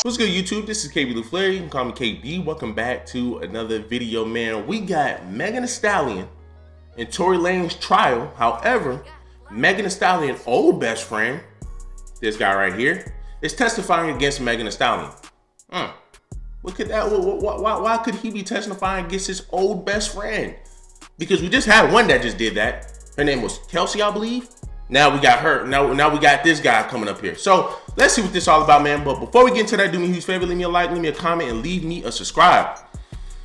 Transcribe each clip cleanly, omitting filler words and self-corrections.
What's good, YouTube? This is KB LaFleur. You can call me KB. Welcome back to another video, man. We got Megan Thee Stallion and Tory Lanez trial. However, Megan Thee Stallion old best friend, this guy right here, is testifying against Megan Thee Stallion. What could that? Why could he be testifying against his old best friend? Because we just had one that just did that. Her name was Kelsey, I believe. Now we got her. Now we got this guy coming up here. So let's see what this is all about, man. But before we get into that, do me a huge favor, leave me a like, leave me a comment, and leave me a subscribe.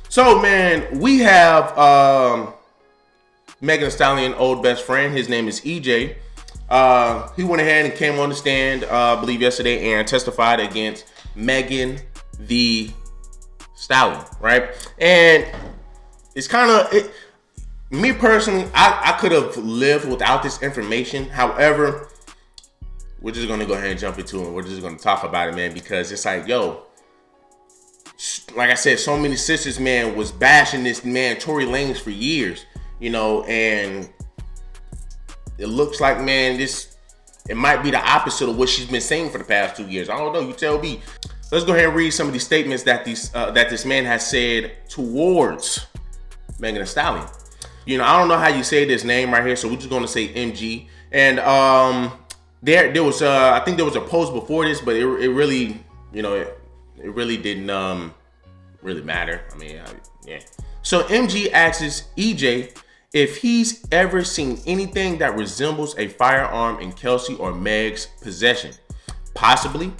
So, man, we have Megan Thee Stallion, old best friend. His name is EJ. He went ahead and came on the stand, I believe yesterday, and testified against Megan Thee Stallion, right? And it's kind of me personally, I could have lived without this information. However, we're just going to go ahead and jump into it. We're just going to talk about it, man, because it's like, yo, like I said, so many sisters, man, was bashing this man, Tory Lanez, for years, you know, and it looks like, man, it might be the opposite of what she's been saying for the past 2 years. I don't know. You tell me. Let's go ahead and read some of these statements that this man has said towards Megan Thee Stallion. You know, I don't know how you say this name right here, so we're just going to say MG. And there was I think there was a post before this, but it really, you know, it really didn't really matter. I mean, yeah. So MG asks EJ if he's ever seen anything that resembles a firearm in Kelsey or Meg's possession. Possibly,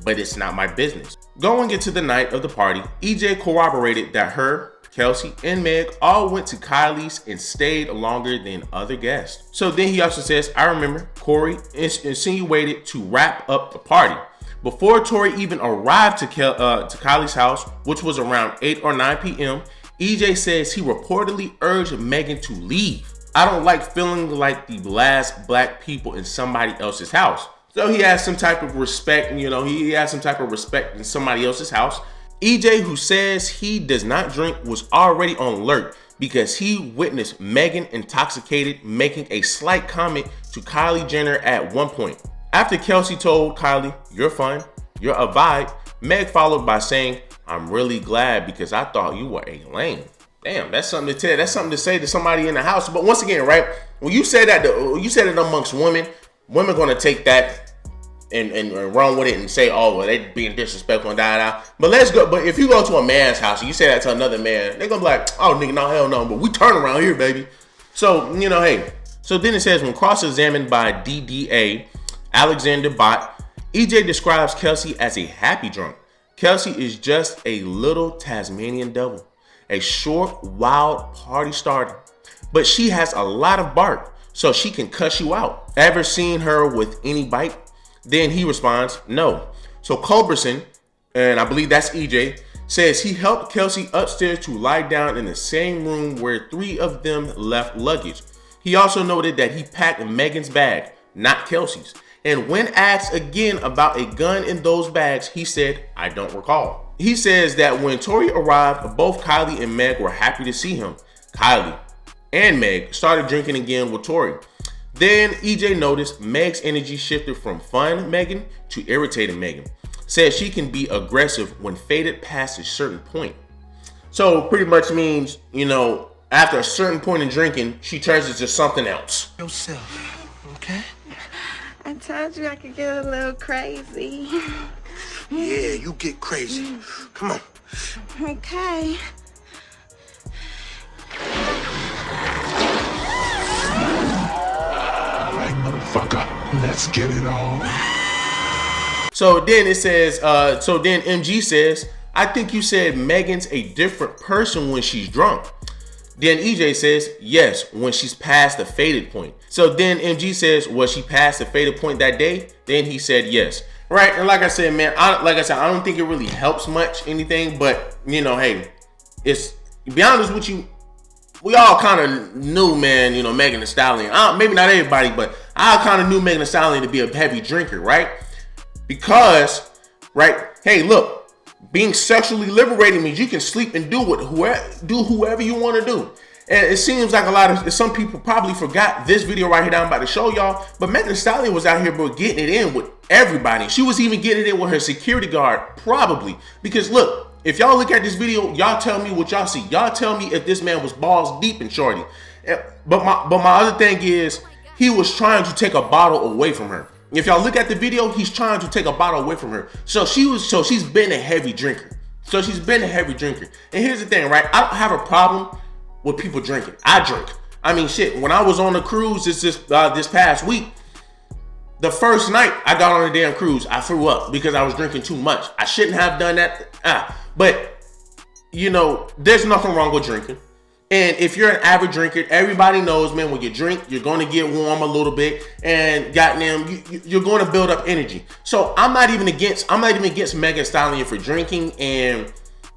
but it's not my business. Going into the night of the party, EJ corroborated that her, Kelsey, and Meg all went to Kylie's and stayed longer than other guests. So then he also says, I remember Corey insinuated to wrap up the party. Before Tory even arrived to Kylie's house, which was around 8 or 9 p.m., EJ says he reportedly urged Megan to leave. I don't like feeling like the last black people in somebody else's house. So he has some type of respect, you know, he has some type of respect in somebody else's house. EJ, who says he does not drink, was already on alert because he witnessed Megan intoxicated, making a slight comment to Kylie Jenner at one point. After Kelsey told Kylie, "You're fine, you're a vibe," Meg followed by saying, "I'm really glad because I thought you were a lame." Damn, that's something to tell. That's something to say to somebody in the house. But once again, right, when you say that, you said it amongst women gonna take that and run with it and say, oh, well, they being disrespectful and da. But if you go to a man's house and you say that to another man, they're gonna be like, oh, nigga, no, hell no. But we turn around here, baby. So, you know, hey. So then it says, when cross-examined by DDA Alexander Bott, EJ describes Kelsey as a happy drunk. Kelsey is just a little Tasmanian devil, a short, wild party starter. But she has a lot of bark, so she can cuss you out. Ever seen her with any bite? Then he responds, no. So Culberson, and I believe that's EJ, says he helped Kelsey upstairs to lie down in the same room where 3 of them left luggage. He also noted that he packed Megan's bag, not Kelsey's. And when asked again about a gun in those bags, he said, I don't recall. He says that when Tory arrived, both Kylie and Meg were happy to see him. Kylie and Meg started drinking again with Tory. Then EJ noticed Meg's energy shifted from fun Megan to irritating Megan. Said she can be aggressive when faded past a certain point. So pretty much means, you know, after a certain point in drinking, she turns into something else. Yourself, okay? I told you I could get a little crazy. Yeah, you get crazy. Come on. Okay. Motherfucker, let's get it on. So then it says, so then MG says, I think you said Megan's a different person when she's drunk. Then EJ says, yes, when she's past the faded point. So then MG says, was she past the faded point that day? Then he said, yes. Right, and like I said, man, I don't think it really helps much anything, but, you know, hey, to be honest with you, we all kind of knew, man, you know, Megan Thee Stallion. Maybe not everybody, but I kind of knew Megan Thee Stallion to be a heavy drinker, right? Because, right, hey, look, being sexually liberating means you can sleep and do whoever you want to do. And it seems like some people probably forgot this video right here that I'm about to show y'all. But Megan Thee Stallion was out here, bro, getting it in with everybody. She was even getting it in with her security guard, probably. Because look, if y'all look at this video, y'all tell me what y'all see. Y'all tell me if this man was balls deep in shorty. But my other thing is, he was trying to take a bottle away from her. If y'all look at the video, he's trying to take a bottle away from her. So she's been a heavy drinker. And here's the thing, right? I don't have a problem with people drinking. I drink. I mean, shit. When I was on the cruise this past week, the first night I got on a damn cruise, I threw up because I was drinking too much. I shouldn't have done that. But you know, there's nothing wrong with drinking. And if you're an avid drinker, everybody knows, man, when you drink, you're going to get warm a little bit, and goddamn, you're going to build up energy. So I'm not even against Megan Thee Stallion for drinking and,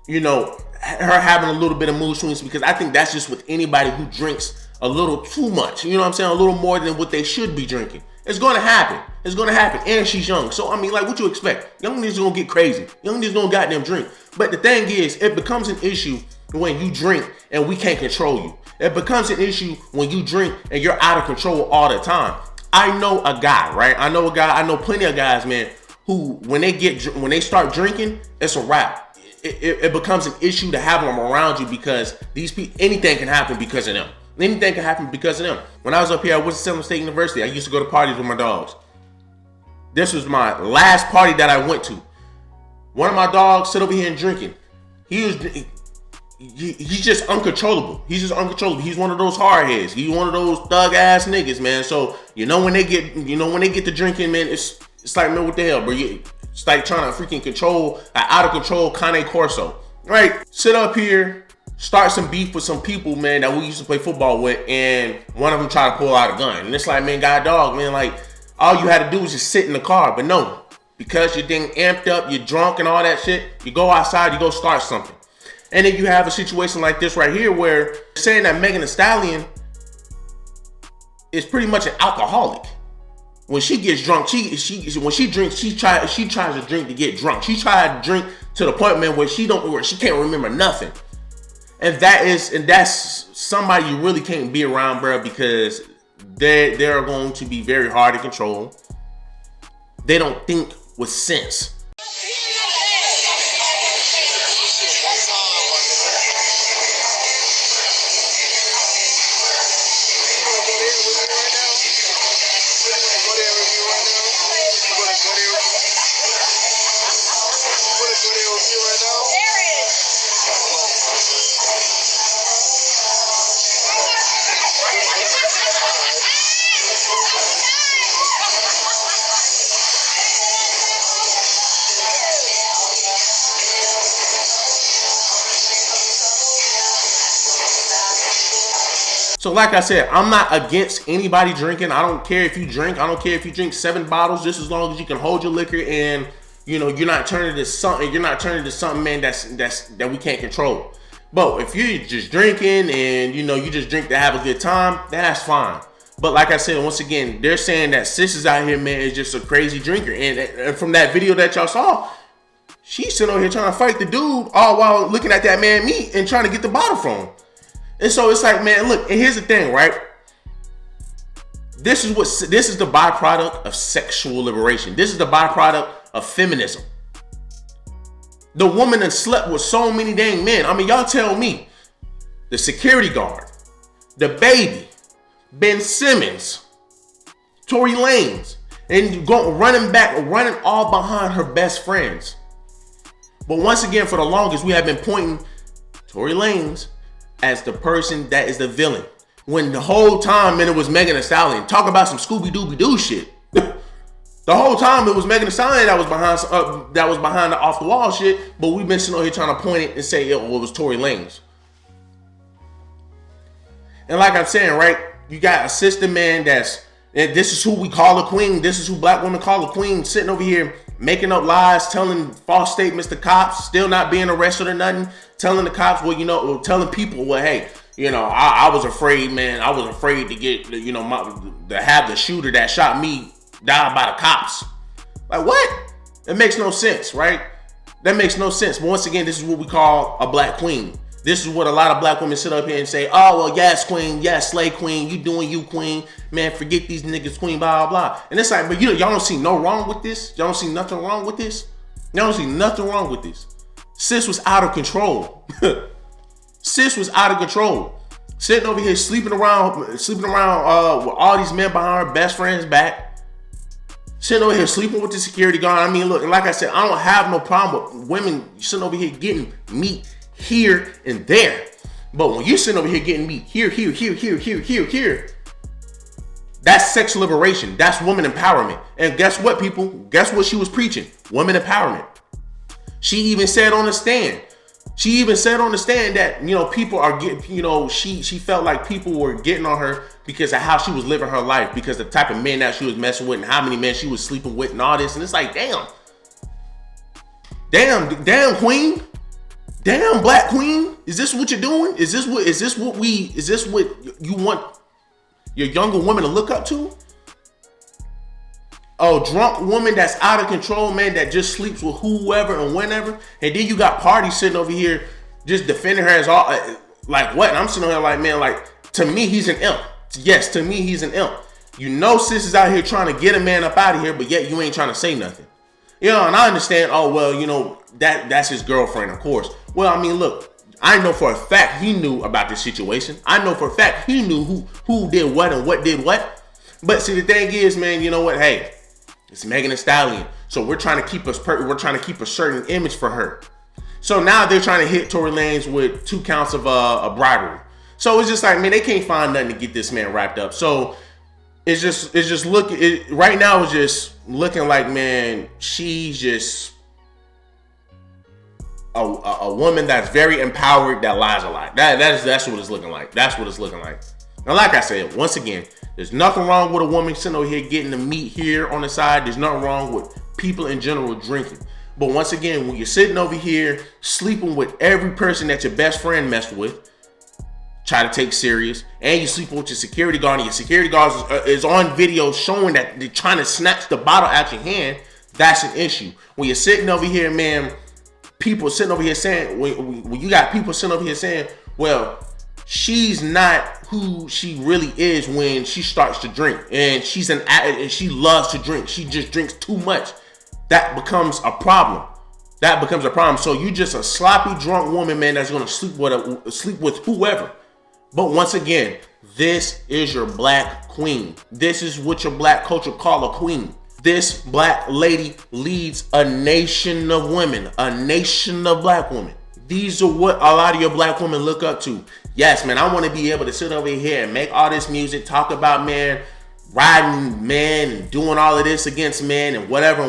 you know, her having a little bit of mood swings, because I think that's just with anybody who drinks a little too much. You know what I'm saying? A little more than what they should be drinking. It's going to happen. It's going to happen. And she's young. So, I mean, like, what you expect? Young niggas going to get crazy. Young niggas going to goddamn drink. But the thing is, it becomes an issue when you drink and we can't control you. It becomes an issue when you drink and you're out of control all the time. I know a guy, right? I know plenty of guys, man, who when they start drinking, it's a wrap. It becomes an issue to have them around you, because these people, anything can happen because of them. Anything can happen because of them. When I was up here at Winston-Salem State University, I used to go to parties with my dogs. This was my last party that I went to. One of my dogs sit over here and drinking. He's just uncontrollable. He's He's one of those hardheads. He's one of those thug ass niggas, man. So when they get to drinking, man, it's like, man, what the hell, bro? It's like trying to freaking control an out of control Cane Corso, right? Sit up here, start some beef with some people, man, that we used to play football with, and one of them try to pull out a gun, and it's like, man, god dog, man, like, all you had to do was just sit in the car. But no, because you're dang amped up, you're drunk and all that shit, you go outside, you go start something. And then you have a situation like this right here, where saying that Megan Thee Stallion is pretty much an alcoholic. When she gets drunk, when she drinks, she tries to drink to get drunk. She tried to drink to the point, man, where she can't remember nothing. And that's somebody you really can't be around, bro, because they're going to be very hard to control. They don't think with sense. So like I said, I'm not against anybody drinking. I don't care if you drink. I don't care if you drink 7 bottles, just as long as you can hold your liquor and, you know, you're not turning to something, man, that we can't control. But if you're just drinking and, you know, you just drink to have a good time, that's fine. But like I said, once again, they're saying that sis is out here, man, is just a crazy drinker. And from that video that y'all saw, she's sitting over here trying to fight the dude all while looking at that man meat and trying to get the bottle from him. And so it's like, man, look, and here's the thing, right? This is the byproduct of sexual liberation. This is the byproduct of feminism. The woman that slept with so many dang men. I mean, y'all tell me, the security guard, the baby, Ben Simmons, Tory Lanez, and running all behind her best friends. But once again, for the longest, we have been pointing Tory Lanez as the person that is the villain, when the whole time, man, it was Megan Thee Stallion. Talk about some Scooby-Dooby-Doo shit. The whole time it was Megan Thee Stallion that was behind the off the wall shit, but we've been sitting over here trying to point it and say it was Tory Lanez. And like I'm saying, right, you got a sister, man, this is who we call a queen. This is who black women call a queen, sitting over here making up lies, telling false statements to cops, still not being arrested or nothing, telling the cops, well, you know, telling people, well, hey, you know, I was afraid, man. I was afraid to get, you know, to have the shooter that shot me die by the cops. Like, what? It makes no sense, right? That makes no sense. But once again, this is what we call a black queen. This is what a lot of black women sit up here and say, oh, well, yes, queen, yes, slay queen, you doing you, queen. Man, forget these niggas, queen, blah, blah, blah. And it's like, but y'all don't see no wrong with this? Y'all don't see nothing wrong with this? Y'all don't see nothing wrong with this. Sis was out of control. Sis was out of control. Sitting over here sleeping around with all these men behind her best friend's back. Sitting over here sleeping with the security guard. I mean, look, like I said, I don't have no problem with women sitting over here getting meat here and there. But when you're sitting over here getting meat here, that's sex liberation. That's woman empowerment. And guess what, people? Guess what she was preaching? Woman empowerment. She even said on the stand that, people are getting, she felt like people were getting on her because of how she was living her life, because the type of men that she was messing with and how many men she was sleeping with and all this. And it's like, damn queen. Damn, black queen, is this what you're doing? Is this what you want your younger women to look up to? A drunk woman that's out of control, man, that just sleeps with whoever and whenever. And then you got parties sitting over here just defending her as all, like what? And I'm sitting over here like, man, like, to me, he's an imp. Yes, to me, he's an imp. Sis is out here trying to get a man up out of here, but yet you ain't trying to say nothing. And I understand, oh, well, that's his girlfriend, of course. Well, I mean, look, I know for a fact he knew about this situation. I know for a fact he knew who did what and what did what. But see, the thing is, man, you know what? Hey, it's Megan Thee Stallion. So we're trying to keep a certain image for her. So now they're trying to hit Tory Lanez with 2 counts of a bribery. So it's just like, man, they can't find nothing to get this man wrapped up. So it's just right now it's just looking like, man, she's just a woman that's very empowered that lies a lot. That's what it's looking like. That's what it's looking like. Now, like I said, once again, there's nothing wrong with a woman sitting over here getting the meat here on the side. There's nothing wrong with people in general drinking. But once again, when you're sitting over here sleeping with every person that your best friend messed with, try to take serious, and you sleep with your security guard, and your security guard is on video showing that they're trying to snatch the bottle out your hand, that's an issue. When you're sitting over here, man, people sitting over here saying, when you got people sitting over here saying, well, she's not who she really is when she starts to drink, and she loves to drink. She just drinks too much. That becomes a problem. So you just a sloppy drunk woman, man, that's gonna sleep with whoever. But once again, this is your black queen. This is what your black culture call a queen. This black lady leads a nation of women, a nation of black women. These are what a lot of your black women look up to. Yes, man, I want to be able to sit over here and make all this music, talk about, man, riding men and doing all of this against men and whatever.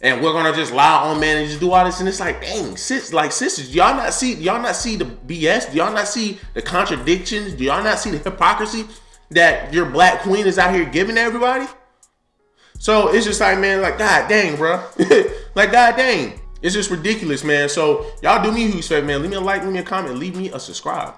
And we're gonna just lie on men and just do all this. And it's like, dang, sisters, do y'all not see the BS? Do y'all not see the contradictions? Do y'all not see the hypocrisy that your black queen is out here giving to everybody? So it's just like, man, like, god dang, bro. Like, god dang. It's just ridiculous, man. So y'all do me a huge favor, man. Leave me a like, leave me a comment, leave me a subscribe.